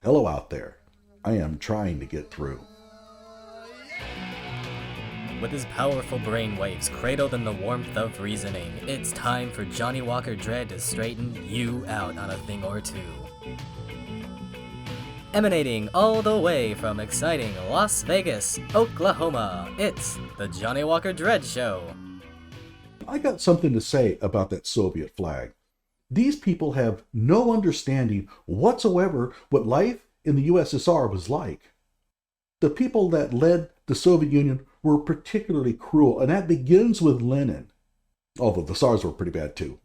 Hello out there. I am trying to get through. With his powerful brainwaves cradled in the warmth of reasoning, it's time for Johnny Walker Dread to straighten you out on a thing or two. Emanating all the way from exciting Las Vegas, Oklahoma, it's the Johnny Walker Dread Show. I got something to say about that Soviet flag. These people have no understanding whatsoever what life in the USSR was like. The people that led the Soviet Union were particularly cruel, and that begins with Lenin, although the Tsars were pretty bad too.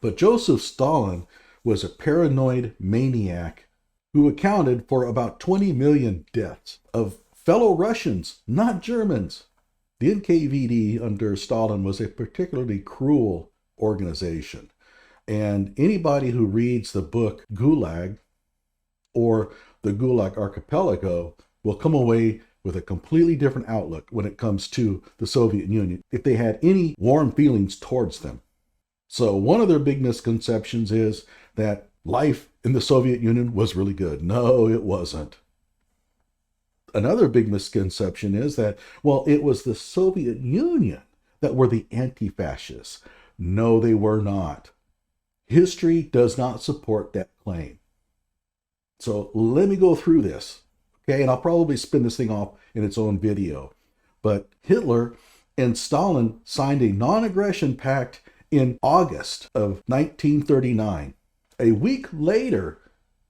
But Joseph Stalin was a paranoid maniac who accounted for about 20 million deaths of fellow Russians, not Germans. The NKVD under Stalin was a particularly cruel organization. And anybody who reads the book Gulag or the Gulag Archipelago will come away with a completely different outlook when it comes to the Soviet Union if they had any warm feelings towards them. So one of their big misconceptions is that life in the Soviet Union was really good. No, it wasn't. Another big misconception is that, well, it was the Soviet Union that were the anti-fascists. No, they were not. History does not support that claim. So let me go through this, okay? And I'll probably spin this thing off in its own video. But Hitler and Stalin signed a non-aggression pact in August of 1939. A week later,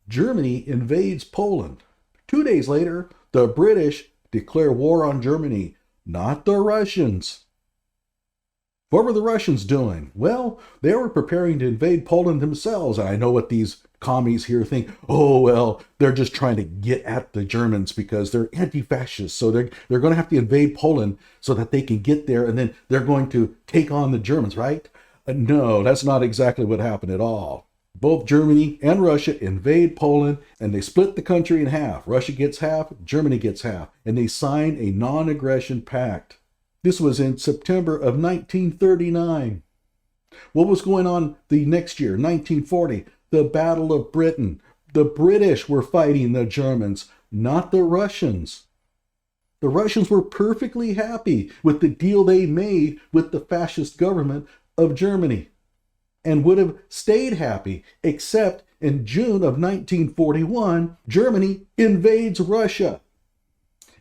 Germany invades Poland. 2 days later, the British declare war on Germany, not the Russians. What were the Russians doing? Well, they were preparing to invade Poland themselves. And I know what these commies here think. Oh, well, they're just trying to get at the Germans because they're anti-fascists. So they're going to have to invade Poland so that they can get there. And then they're going to take on the Germans, right? No, that's not exactly what happened at all. Both Germany and Russia invade Poland, and they split the country in half. Russia gets half, Germany gets half. And they sign a non-aggression pact. This was in September of 1939. What was going on the next year, 1940? The Battle of Britain. The British were fighting the Germans, not the Russians. The Russians were perfectly happy with the deal they made with the fascist government of Germany and would have stayed happy, except in June of 1941, Germany invades Russia.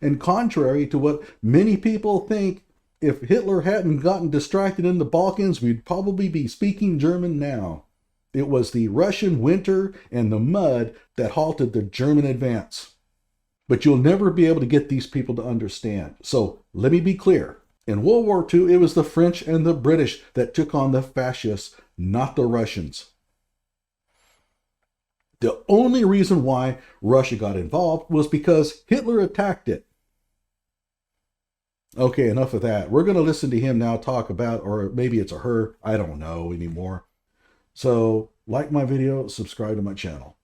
And contrary to what many people think, if Hitler hadn't gotten distracted in the Balkans, we'd probably be speaking German now. It was the Russian winter and the mud that halted the German advance. But you'll never be able to get these people to understand. So let me be clear. In World War II, it was the French and the British that took on the fascists, not the Russians. The only reason why Russia got involved was because Hitler attacked it. Okay, enough of that. We're going to listen to him now talk about, or maybe it's a her, I don't know anymore. So, like my video, subscribe to my channel.